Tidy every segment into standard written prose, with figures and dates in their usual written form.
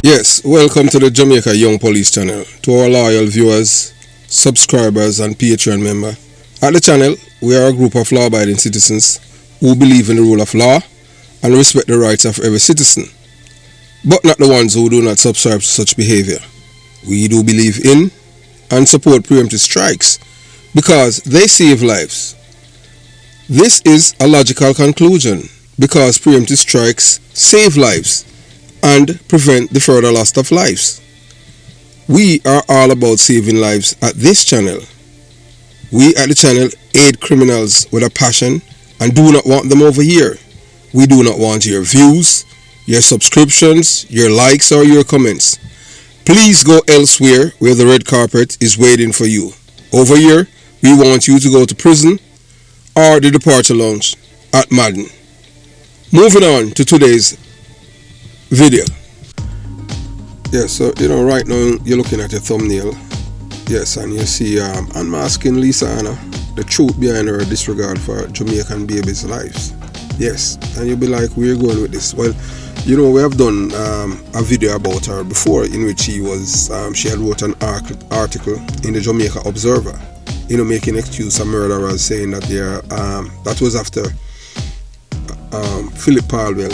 Yes, welcome to the Jamaica Young Police channel. To our loyal viewers, subscribers and Patreon member. At the channel, we are a group of law-abiding citizens who believe in the rule of law and respect the rights of every citizen, but not the ones who do not subscribe to such behavior. We do believe in and support preemptive strikes because they save lives. This is a logical conclusion because preemptive strikes save lives and prevent the further loss of lives. We are all about saving lives at this channel. We at the channel aid criminals with a passion and do not want them over here. We do not want your views, your subscriptions, your likes or your comments. Please go elsewhere where the red carpet is waiting for you. Over here, we want you to go to prison or the departure lounge at Madden. Moving on to today's video. Yes, so right now you're looking at your thumbnail. Yes, and you see unmasking Lisa Hanna, the truth behind her disregard for Jamaican babies' lives. Yes, and you'll be like, where are you going with this? Well, we have done a video about her before in which she had wrote an article in the Jamaica Observer, making excuse of murderers, saying that that was after Philip Palwell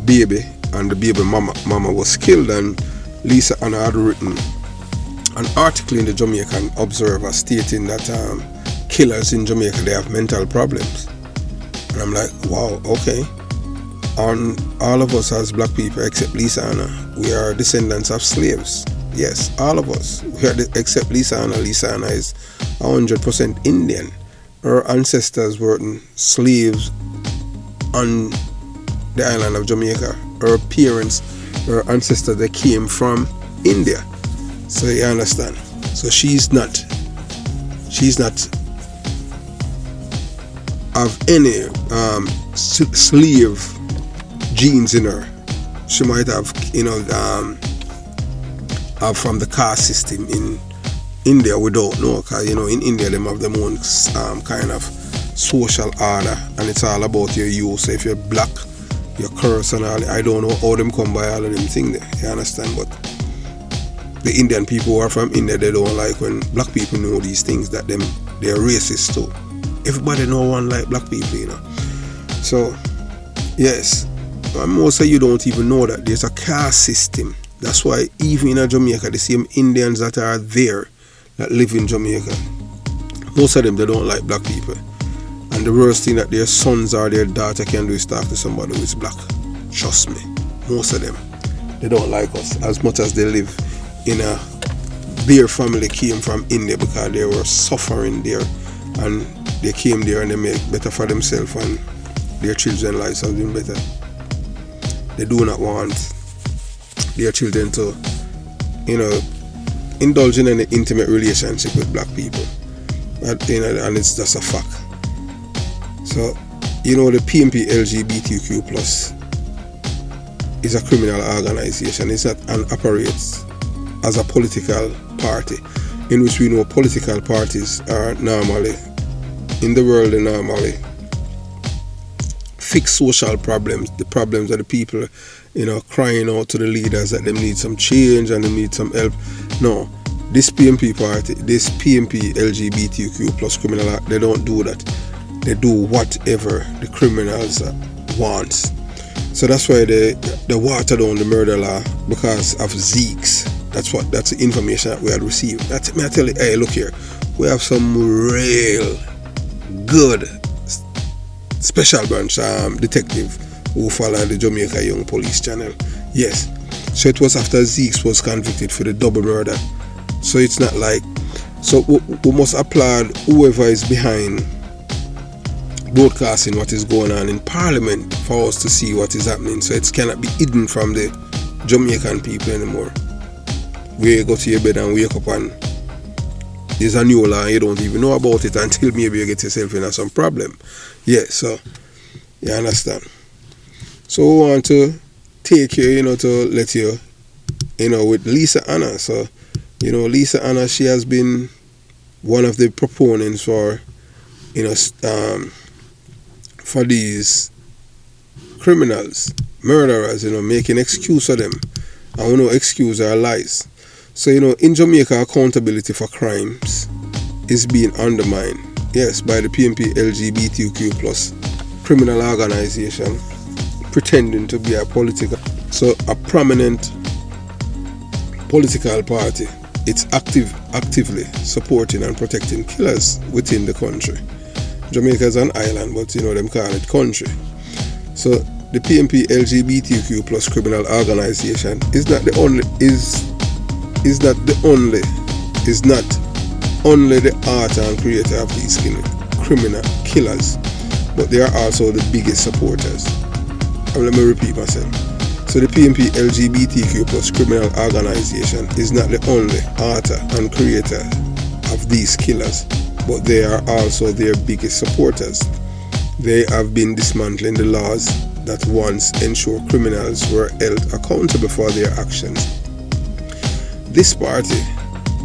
baby and the baby mama was killed, and Lisa Hanna had written an article in the Jamaican Observer stating that killers in Jamaica, they have mental problems. And I'm like, wow, okay. And all of us as black people except Lisa Hanna, we are descendants of slaves. Yes, all of us. Except Lisa Hanna. Lisa Hanna is 100% Indian. Her ancestors were slaves on the island of Jamaica. Her parents, her ancestors, they came from India. So you understand. So she's not of any slave genes in her. She might have from the caste system in India. We don't know, because in India they have their own kind of social order, and it's all about your use. So if you're black, your curse and all. I don't know how them come by all of them things there. You understand? But the Indian people who are from India, they don't like when black people know these things, that they're racist too. Everybody know one like black people, So yes, and most of you don't even know that there's a caste system. That's why even in Jamaica, the same Indians that are there that live in Jamaica, most of them, they don't like black people. And the worst thing that their sons or their daughter can do is talk to somebody who is black. Trust me, most of them, they don't like us as much as they live in their family came from India because they were suffering there, and they came there and they make better for themselves, and their children's lives have been better. They do not want their children to, indulge in an intimate relationship with black people. And it's just a fact. So, the PMP LGBTQ plus is a criminal organization. It's not and operates as a political party, in which we know political parties are normally, in the world, they normally fix social problems, the problems of the people, crying out to the leaders that they need some change and they need some help. No, this PMP party, this PMP LGBTQ plus criminal, they don't do that. They do whatever the criminals want. So that's why they water down the murder law because of Zeeks. That's the information that we had received. I tell you, hey, look here, we have some real good special branch detective who follow the Jamaica Young Police channel. Yes. So it was after Zeeks was convicted for the double murder. So it's not like, so we must applaud whoever is behind broadcasting what is going on in Parliament for us to see what is happening, so it cannot be hidden from the Jamaican people anymore. Where you go to your bed and wake up and there's a new law and you don't even know about it until maybe you get yourself in some problem. Yeah, so you understand. So we want to take you, to let you, with Lisa Hanna. So, Lisa Hanna, she has been one of the proponents for, for these criminals, murderers, making excuse of them. and we know excuse our lies. So, in Jamaica, accountability for crimes is being undermined, yes, by the PNP LGBTQ plus criminal organization pretending to be a prominent political party. It's actively supporting and protecting killers within the country. Jamaica is an island, but them call it country. So the PNP LGBTQ plus criminal organization is not only the author and creator of these criminal killers, but they are also the biggest supporters. And let me repeat myself. So the PNP LGBTQ plus criminal organization is not the only author and creator of these killers, but they are also their biggest supporters. They have been dismantling the laws that once ensured criminals were held accountable for their actions. This party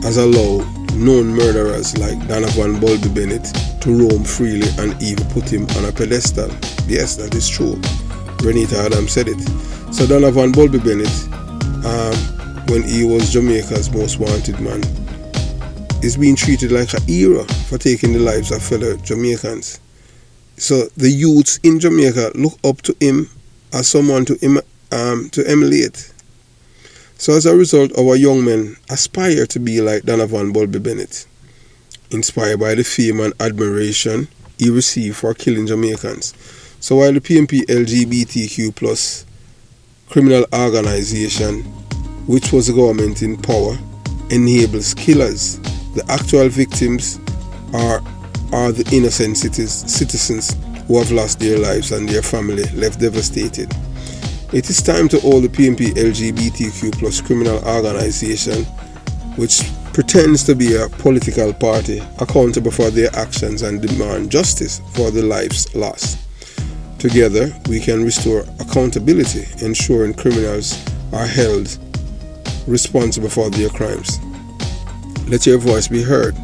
has allowed known murderers like Donovan Bulby Bennett to roam freely and even put him on a pedestal. Yes, that is true. Renita Adams said it. So Donovan Bulby Bennett, when he was Jamaica's most wanted man, is being treated like a hero for taking the lives of fellow Jamaicans. So the youths in Jamaica look up to him as someone to emulate. So as a result, our young men aspire to be like Donovan Bulby Bennett, inspired by the fame and admiration he received for killing Jamaicans. So while the PNP LGBTQ plus criminal organization, which was the government in power, enables killers, the actual victims are the innocent citizens who have lost their lives and their family left devastated. It is time to hold the PNP LGBTQ plus criminal organization, which pretends to be a political party, accountable for their actions and demand justice for the lives lost. Together, we can restore accountability, ensuring criminals are held responsible for their crimes. Let your voice be heard.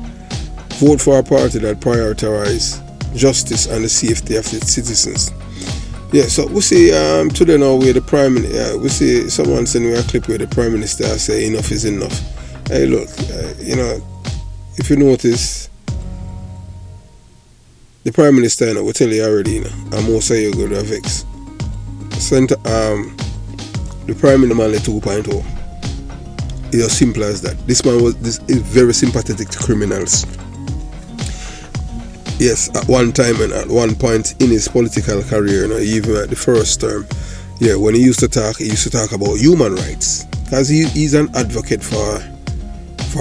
Vote for a party that prioritizes justice and the safety of its citizens. Yeah, so we see today now where the Prime Minister, we see someone sending me a clip where the Prime Minister say enough is enough. Hey look, if you notice, the Prime Minister will tell you already, and most of you go to vex. The Prime Minister man 2.0. It's as simple as that. This is very sympathetic to criminals. Yes, at one time and at one point in his political career, even at the first term, when he used to talk about human rights, because he's an advocate for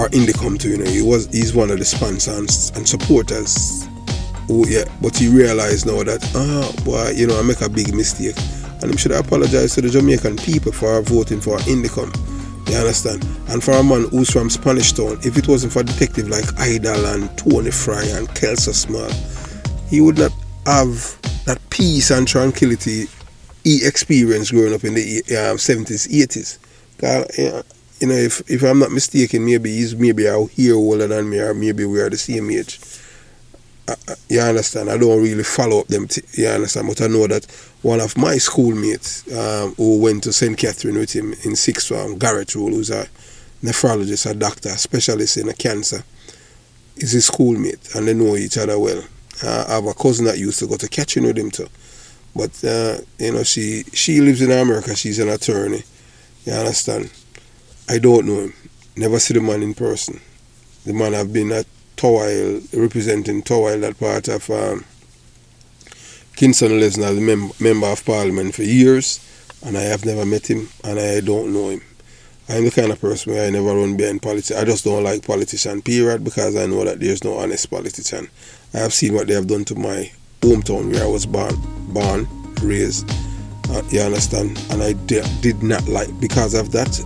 Indicom too. He's one of the sponsors and supporters. But he realized now that I make a big mistake, and he should apologize to the Jamaican people for voting for Indicom. You understand? And for a man who's from Spanish Town, if it wasn't for detective like Idol and Tony Fry and Kelso Small, he would not have that peace and tranquility he experienced growing up in the 70s, 80s. If I'm not mistaken, maybe he's a year older than me, or maybe we are the same age. You understand? I don't really follow up them. You understand? But I know that one of my schoolmates who went to St. Catherine with him in 6th form, Garrett Rule, who's a nephrologist, a doctor, a specialist in cancer, is his schoolmate, and they know each other well. I have a cousin that used to go to Catherine with him too. But, she lives in America. She's an attorney. You understand? I don't know him. Never see the man in person. The man have been at Towile, representing Towile, that part of Kingston Lesnar, the member of parliament for years, and I have never met him, and I don't know him. I'm the kind of person where I never run behind politics. I just don't like politicians, period, because I know that there's no honest politician. I have seen what they have done to my hometown where I was born, raised, you understand, and I did not like, because of that,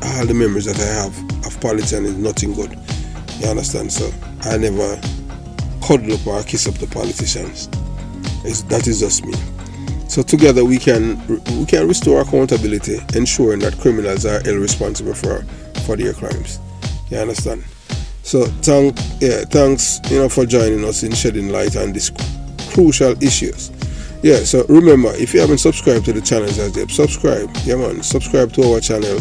all the memories that I have of politicians is nothing good. You understand? So I never cuddle up or kiss up the politicians. That is just me. So together we can restore accountability, ensuring that criminals are held responsible for their crimes. You understand? So thanks for joining us in shedding light on these crucial issues. So remember, if you haven't subscribed to the channel as yet, subscribe. Subscribe to our channel.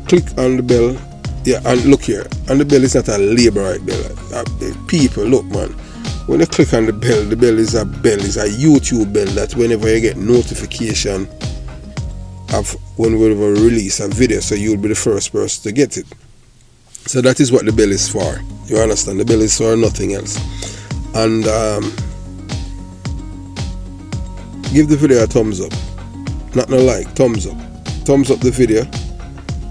click on the bell. Yeah, and look here, and the bell is not a labor right bell. People, look man, when you click on the bell is a YouTube bell that whenever you get notification of whenever we release a video, so you'll be the first person to get it. So that is what the bell is for. You understand? The bell is for nothing else. And give the video a thumbs up. Not no like, thumbs up. Thumbs up the video.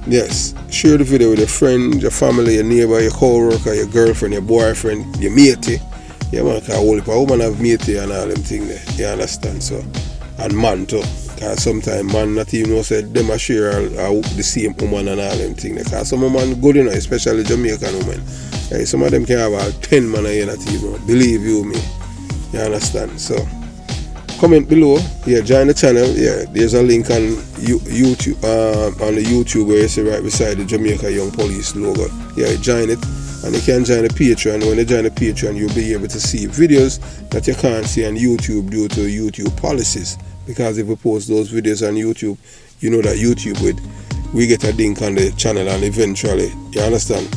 Yes. Share the video with your friend, your family, your neighbor, your co-worker, your girlfriend, your boyfriend, your matey. Yeah man, because all the woman have matey and all them things there. You understand? So, and man too. Because sometimes man not even know say them a share the same woman and all them things. Because some woman good enough, especially Jamaican women. Hey, some of them can have 10 man and not even know. Believe you me. You understand? So comment below. Yeah, join the channel. Yeah, there's a link on YouTube on the YouTube where you see right beside the Jamaica Young Police logo. Yeah, join it. And you can join the Patreon. When you join the Patreon, you'll be able to see videos that you can't see on YouTube due to YouTube policies. Because if we post those videos on YouTube, you know that YouTube we get a link on the channel and eventually, you understand?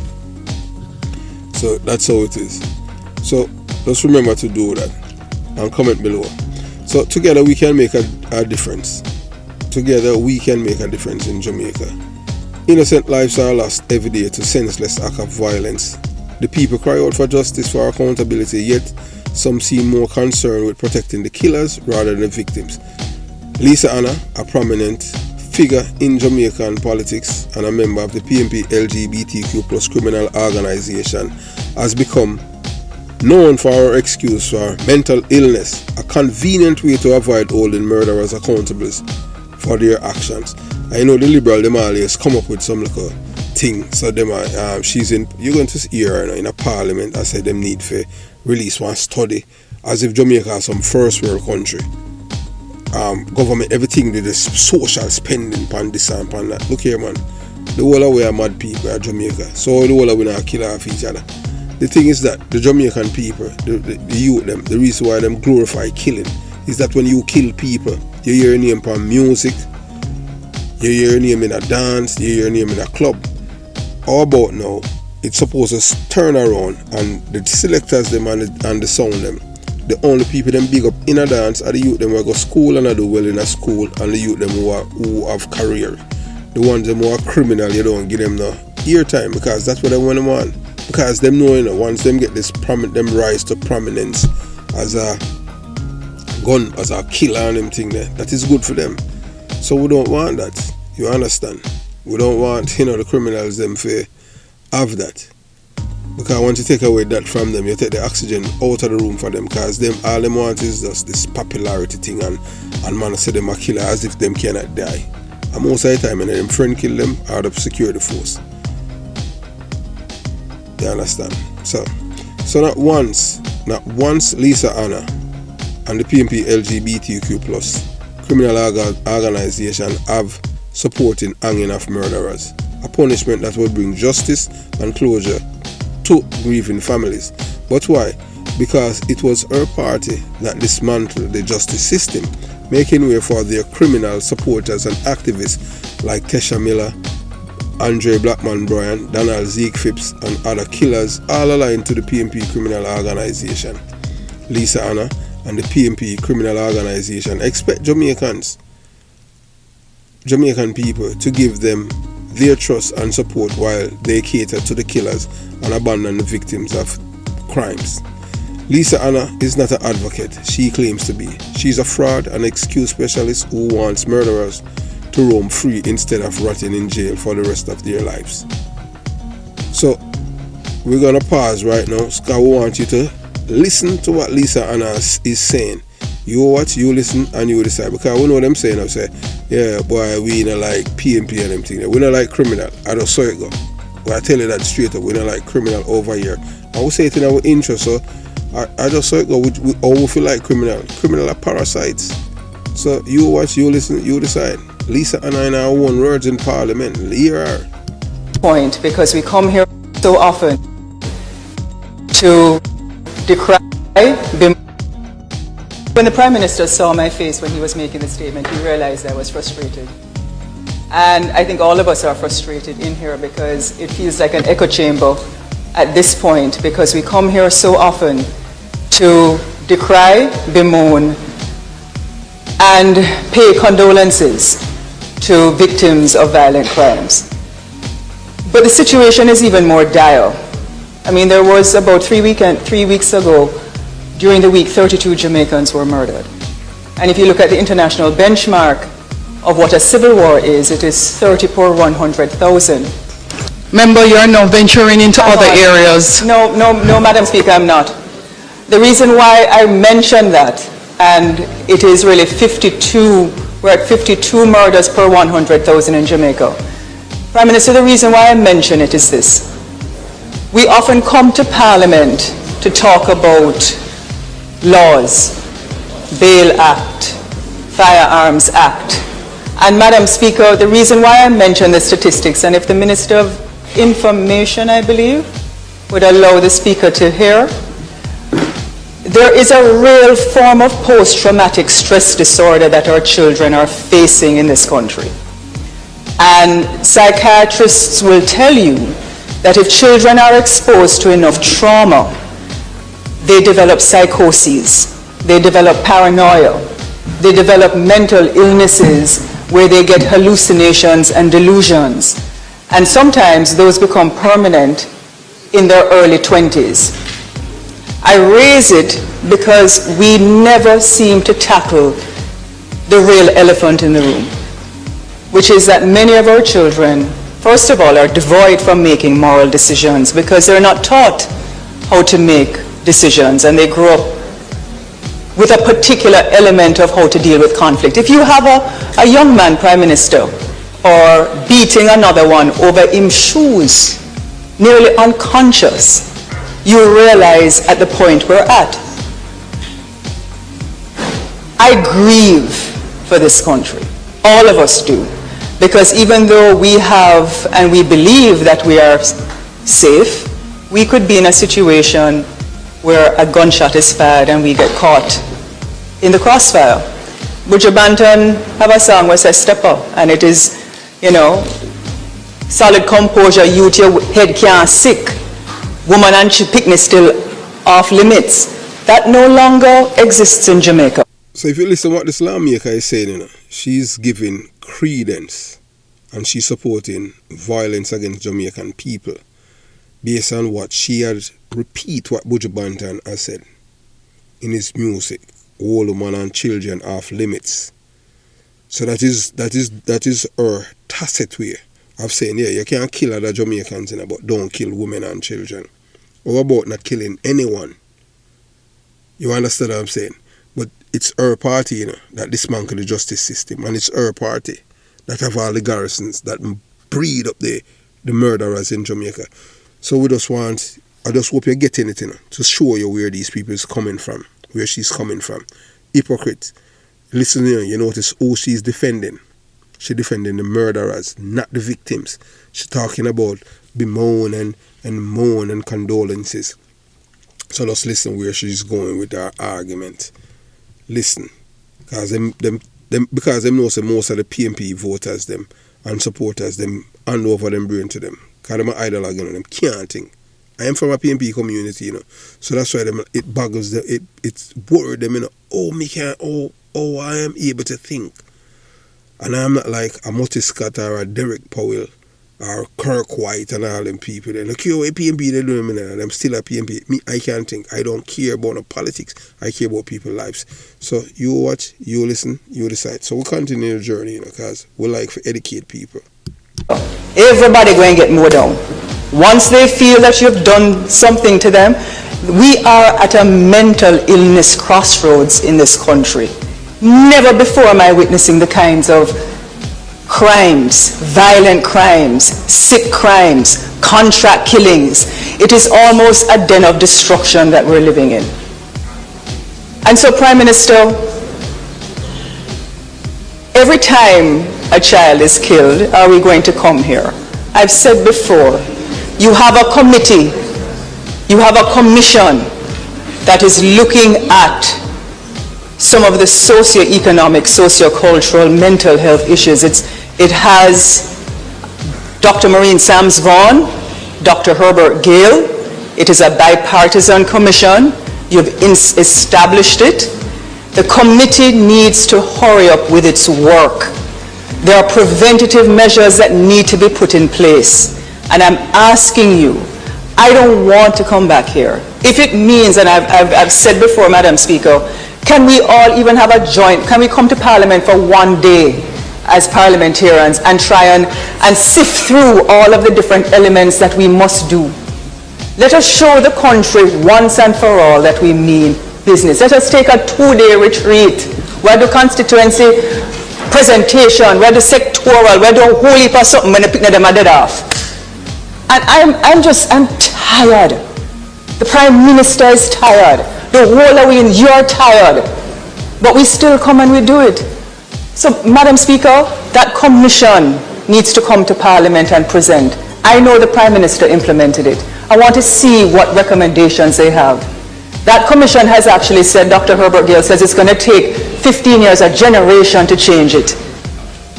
So that's how it is. So just remember to do that and comment below. So together we can make a difference. Together we can make a difference in Jamaica. Innocent lives are lost every day to senseless acts of violence. The people cry out for justice, for accountability, yet some seem more concerned with protecting the killers rather than the victims. Lisa Hanna, a prominent figure in Jamaican politics and a member of the PNP LGBTQ+ criminal organization, has become known for her excuse for mental illness, a convenient way to avoid holding murderers accountable for their actions. I know the liberal them always come up with some little thing, so them she's in. You're going to hear her in a parliament. I said them need to release one study as if Jamaica is some first world country. Government everything they just social spending pan this and pan that. Look here man, the whole of we are mad people at Jamaica, so the whole of we not kill off each other. The thing is that the Jamaican people, the youth them, the reason why them glorify killing is that when you kill people, you hear your name on music, you hear your name in a dance, you hear your name in a club. How about now, it's supposed to turn around and the selectors them and the sound them, the only people them big up in a dance are the youth them who go school and do well in a school, and the youth them who have career. The ones them who are criminal, you don't give them no eartime because that's what they want them on. Because them know, you know, once them get this them rise to prominence as a gun, as a killer and them thing there, that is good for them. So we don't want that. You understand? We don't want, you know, the criminals them to have that. Because once you take away that from them, you take the oxygen out of the room for them. Because them all them want is just this popularity thing, and man say them a killer as if them cannot die. And most of the time, and them friend kill them out of security force. You understand? So not once Lisa Hanna and the PNP LGBTQ+ criminal organization have supporting hanging of murderers, a punishment that would bring justice and closure to grieving families. But why? Because it was her party that dismantled the justice system, making way for their criminal supporters and activists like Tesha Miller, Andre Blackman Bryan, Donald Zeke Phipps and other killers, all aligned to the PNP criminal organization. Lisa Hanna and the PNP criminal organization expect Jamaican people to give them their trust and support while they cater to the killers and abandon the victims of crimes. Lisa Hanna is not an advocate she claims to be. She's a fraud and excuse specialist who wants murderers to roam free instead of rotting in jail for the rest of their lives. So we're gonna pause right now because we want you to listen to what Lisa Hanna is saying. You watch, you listen, and you decide. Because we know them saying, I say, yeah, boy, we not like PNP and them thing. We not like criminal. I don't saw it go. But I tell you that straight up. We not like criminal over here. I will say it in our intro, so I just saw it go. We all feel like criminal. Criminal are parasites. So you watch, you listen, you decide. Lisa and I in our own words in Parliament. Hear her. Point, because we come here so often to decry. When the Prime Minister saw my face when he was making the statement, he realized I was frustrated. And I think all of us are frustrated in here because it feels like an echo chamber at this point, because we come here so often to decry, bemoan, and pay condolences to victims of violent crimes. But the situation is even more dire. I mean, there was about 3 weeks ago, during the week, 32 Jamaicans were murdered. And if you look at the international benchmark of what a civil war is, it is 30 per 100,000. Member, you are now venturing into other areas. No, Madam Speaker, I'm not. The reason why I mentioned that, and it is really 52, we're at 52 murders per 100,000 in Jamaica. Prime Minister, the reason why I mention it is this. We often come to Parliament to talk about laws, Bail Act, Firearms Act. And Madam Speaker, the reason why I mention the statistics, and if the Minister of Information, I believe, would allow the Speaker to hear, there is a real form of post-traumatic stress disorder that our children are facing in this country. And psychiatrists will tell you that if children are exposed to enough trauma, they develop psychoses, they develop paranoia, they develop mental illnesses where they get hallucinations and delusions. And sometimes those become permanent in their early 20s. I raise it because we never seem to tackle the real elephant in the room, which is that many of our children, first of all, are devoid from making moral decisions because they're not taught how to make decisions, and they grow up with a particular element of how to deal with conflict. If you have a young man, Prime Minister, or beating another one over his shoes, nearly unconscious, you realize at the point we're at. I grieve for this country. All of us do. Because even though we have and we believe that we are safe, we could be in a situation where a gunshot is fired and we get caught in the crossfire. Buju Banton have a song where it says step up, and it is, you know, solid composure, youth, your head can't sick. Woman and picnic still off limits. That no longer exists in Jamaica. So if you listen to what this lawmaker is saying, you know, she's giving credence and she's supporting violence against Jamaican people based on what she had repeat what Buju Banton has said in his music, all women and children off limits. So that is her tacit way of saying, yeah, you can't kill other Jamaicans, you know, but don't kill women and children. Or about not killing anyone. You understand what I'm saying? But it's her party, you know, that dismantle the justice system, and it's her party that have all the garrisons that breed up the murderers in Jamaica. So I just hope you're getting it, you know, to show you where these people is coming from, where she's coming from. Hypocrite. Listen, you notice who she's defending. She's defending the murderers, not the victims. She's talking about bemoan and moan and condolences. So just listen where she's going with her argument. Listen. Because them know say most of the PMP voters them and supporters them hand over them brain to them. Because them are idle again, them can't think. I am from a PMP community, you know. So that's why it boggles them, it's worried them, you know. I am able to think. And I'm not like a Mutty Scott or a Derek Powell or Kirk White and all them people. They look what PMP they do, and I'm still a PMP. Me, I can't think. I don't care about no politics. I care about people's lives. So you watch, you listen, you decide. So we'll continue the journey, you know, because we like to educate people. Everybody going to get mowed down. Once they feel that you've done something to them, we are at a mental illness crossroads in this country. Never before am I witnessing the kinds of crimes, violent crimes, sick crimes, contract killings. It is almost a den of destruction that we're living in. And so, Prime Minister, every time a child is killed, are we going to come here? I've said before, you have a committee, you have a commission that is looking at some of the socio-economic, socio-cultural, mental health issues. It has Dr. Maureen Sams-Vaughan, Dr. Herbert Gale. It is a bipartisan commission. You've established it. The committee needs to hurry up with its work. There are preventative measures that need to be put in place. And I'm asking you, I don't want to come back here. If it means, and I've said before, Madam Speaker, can we all even have a joint, can we come to Parliament for one day as parliamentarians and try and sift through all of the different elements that we must do? Let us show the country once and for all that we mean business. Let us take a 2-day retreat where the constituency presentation, where the sectoral, where the whole heap of something when they pick them a dead off. And I'm tired. The Prime Minister is tired. The whole of we, you're tired. But we still come and we do it. So, Madam Speaker, that commission needs to come to Parliament and present. I know the Prime Minister implemented it. I want to see what recommendations they have. That commission has actually said, Dr. Herbert Gale says it's going to take 15 years, a generation to change it.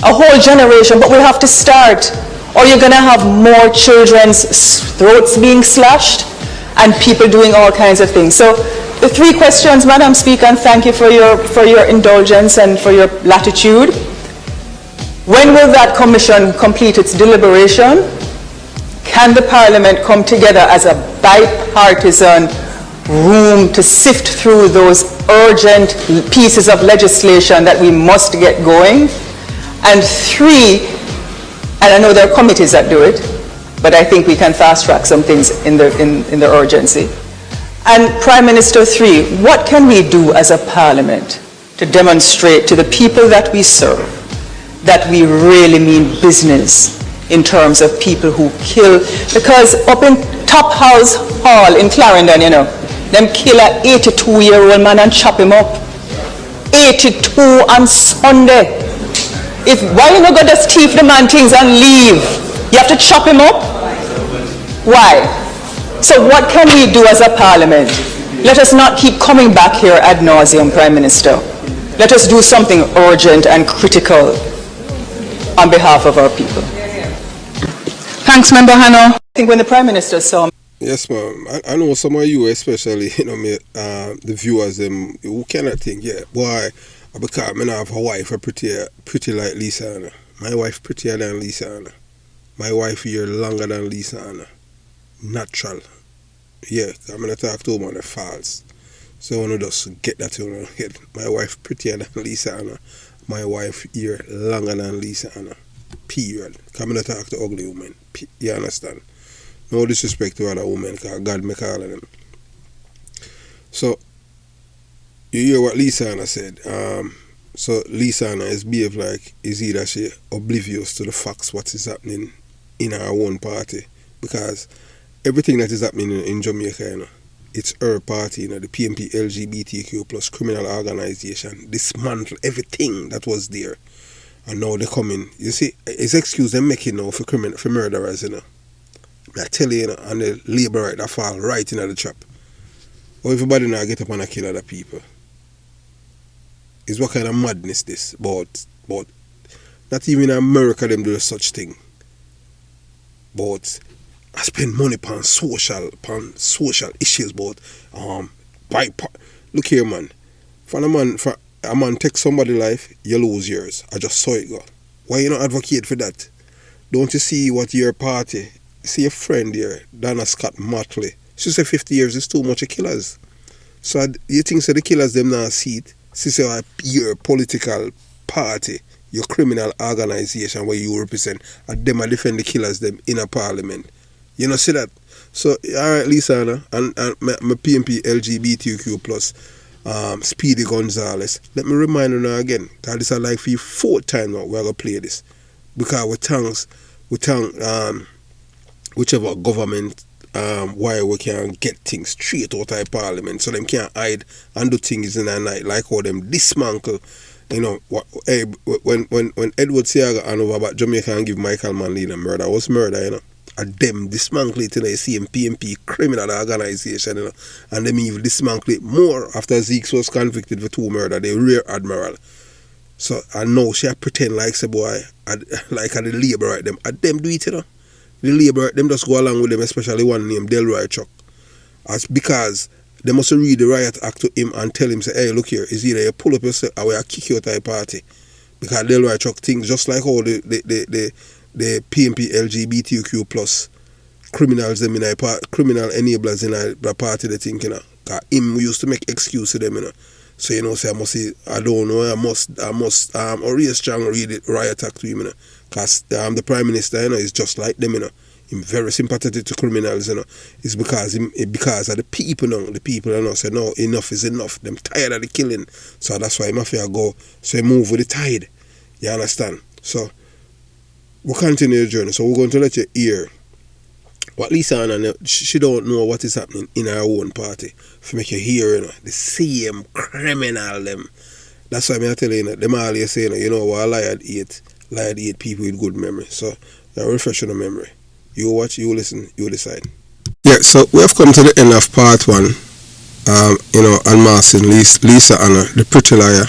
A whole generation, but we have to start. Or you're going to have more children's throats being slashed and people doing all kinds of things. So the 3 questions, Madam Speaker, and thank you for your indulgence and for your latitude. When will that commission complete its deliberation? Can the Parliament come together as a bipartisan room to sift through those urgent pieces of legislation that we must get going? And 3, and I know there are committees that do it, but I think we can fast track some things in the urgency. And Prime Minister, 3, what can we do as a Parliament to demonstrate to the people that we serve that we really mean business in terms of people who kill? Because up in Top House Hall in Clarendon, you know, them kill an 82-year-old man and chop him up. 82 on Sunday. Why you not go just thief the man things and leave? You have to chop him up? Why? So what can we do as a Parliament? Let us not keep coming back here ad nauseum, Prime Minister. Let us do something urgent and critical on behalf of our people. Thanks, Member Hanna. I think when the Prime Minister saw me. Yes, ma'am. I know some of you, especially, you know, the viewers, who cannot think, yeah, boy, because I have a wife pretty like Lisa Hanna. My wife prettier than Lisa Hanna. My wife here longer than Lisa Hanna. Natural. Yeah, I'm going to talk to women false. So I want to just get that in your head. My wife prettier than Lisa Hanna. My wife here longer than Lisa Hanna. Period. I'm going to talk to ugly women. You understand? No disrespect to other women, because God make all of them. So, you hear what Lisa Hanna said. So, Lisa Hanna is behave like is either she oblivious to the facts, what is happening in our own party. Because everything that is happening in Jamaica, you know, it's her party, you know, the PMP LGBTQ plus criminal organization, dismantle everything that was there. And now they come in. You see, it's excuse them making now for murderers, you know. I tell you, you know, and the labor right that fall right into the trap. Or everybody now get up and kill other people. It's what kind of madness this, but not even in America them do such thing. But I spend money on social issues, but look here, man. For a man take somebody's life, you lose yours. I just saw it go. Why you not advocate for that? Don't you see what your party? See a friend here, Donna Scott Motley. She said 50 years is too much of killers. So you think so the killers them now see it? She said your political party, your criminal organization where you represent, and them are defend the killers them in a parliament. You know see that? So alright Lisa Hanna and my PMP LGBTQ plus Speedy Gonzalez. Let me remind you now again, that this is like for you 4th time now we're gonna play this. Because we thank whichever government why we can get things straight out of parliament so them can't hide and do things in the night like how them dismantle, you know, when Edward Seaga and over about Jamaica and give Michael Manley a murder was murder, you know. them dismantle it, you know, you see PMP criminal organization, you know, and them even dismantle it more after Zeke was convicted for 2 murder, the rear admiral. So, and now she pretend like say boy, like the labor right them. At them do it, you know. The labor, them just go along with them, especially one named Delroy Chuck. As because they must read the riot act to him and tell him, say, hey, look here, is either you pull up yourself or I kick you out of the party. Because Delroy Chuck thinks just like all the PMP LGBTQ plus criminals them in a criminal enablers in a party they think, you know. Because him used to make excuse to them, you know. So you know, say I don't know, I must already strong read the riot act to him, you know. Because the Prime Minister, you know, is just like them, you know. He's very sympathetic to criminals, you know. It's because of the people now. The people, you know, say, no, enough is enough. Them tired of the killing. So that's why he mafia go. So he move with the tide. You understand? So we'll continue the journey. So we're going to let you hear what Lisa Hanna, she don't know what is happening in her own party. For make you hear, you know, the same criminal them. That's why I tell you, you know, them all you say, you know what, liar eat people with good memory. So you're refreshing the memory. You watch, you listen, you decide. Yeah, so we have come to the end of part 1. You know, unmasking Lisa Hanna, the pretty liar,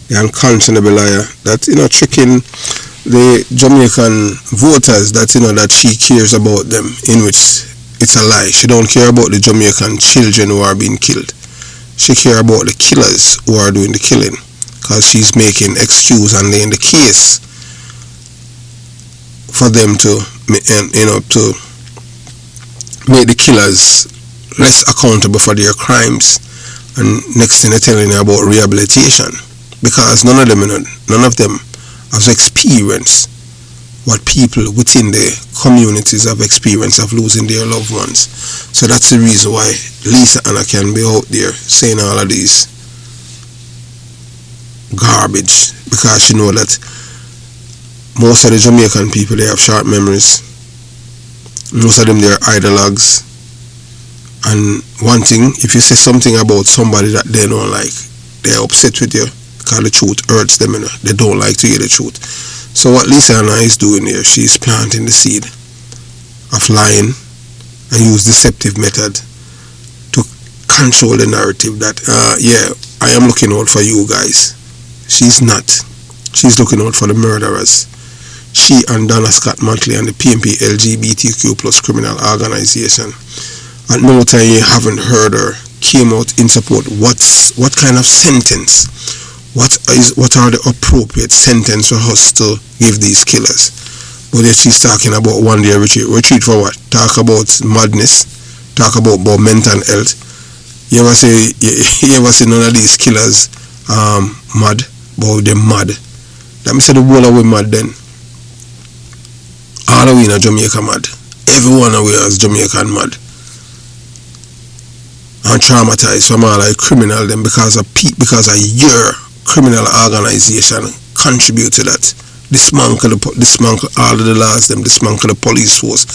the unconscionable liar, that, you know, tricking the Jamaican voters that, you know, that she cares about them, in which it's a lie. She don't care about the Jamaican children who are being killed. She care about the killers who are doing the killing, because she's making excuse and laying the case for them to, you know, to make the killers less accountable for their crimes. And next thing they're telling you about rehabilitation, because none of them have experienced what people within the communities have experienced of losing their loved ones. So that's the reason why Lisa Hanna can be out there saying all of these garbage, because she know that most of the Jamaican people, they have short memories. Most of them, they're ideologues. And one thing, if you say something about somebody that they don't like, they're upset with you because the truth hurts them, you know. They don't like to hear the truth. So what Lisa Hanna is doing here, she's planting the seed of lying and use deceptive method to control the narrative that, yeah, I am looking out for you guys. She's not. She's looking out for the murderers. She and Donna Scott Montley and the PMP LGBTQ plus criminal organization. At no time you haven't heard her came out in support. What kind of sentence? What are the appropriate sentence for us to give these killers? But yet she's talking about 1 day retreat. Retreat for what? Talk about madness. Talk about mental health. You ever see none of these killers mad? But they're mad. Let me say the whole of we mad then. All of we in Jamaica mad. Everyone of we is Jamaican mad. And traumatized from all like criminal them because of your criminal organization contribute to that. Dismantle all of the laws, them dismantle the police force.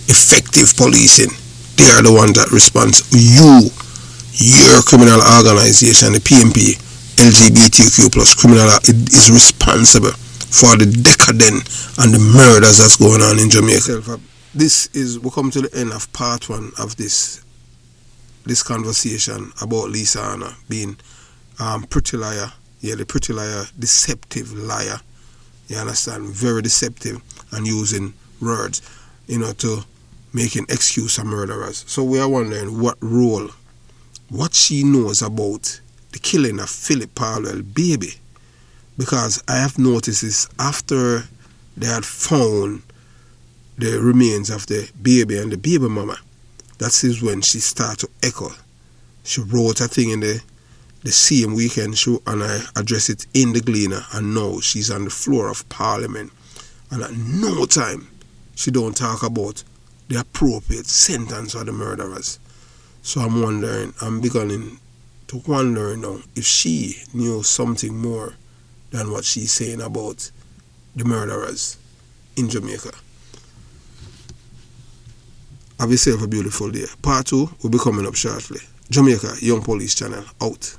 Effective policing. They are the ones that respond. Your criminal organization, the PMP, LGBTQ plus criminal, is responsible for the decadence and the murders that's going on in Jamaica. We come to the end of part 1 of this conversation about Lisa Hanna being pretty liar. Yeah, the pretty liar, deceptive liar. You understand? Very deceptive and using words, you know, to make an excuse of murderers. So we are wondering what she knows about the killing of Philip Parwell baby. Because I have noticed this after they had found the remains of the baby and the baby mama. That is when she started to echo. She wrote a thing in the same weekend and I addressed it in the Gleaner, and now she's on the floor of Parliament. And at no time she don't talk about the appropriate sentence for the murderers. So I'm beginning to wonder now if she knew something more than what she's saying about the murderers in Jamaica. Have yourself a beautiful day. Part 2 will be coming up shortly. Jamaica Young Police Channel out.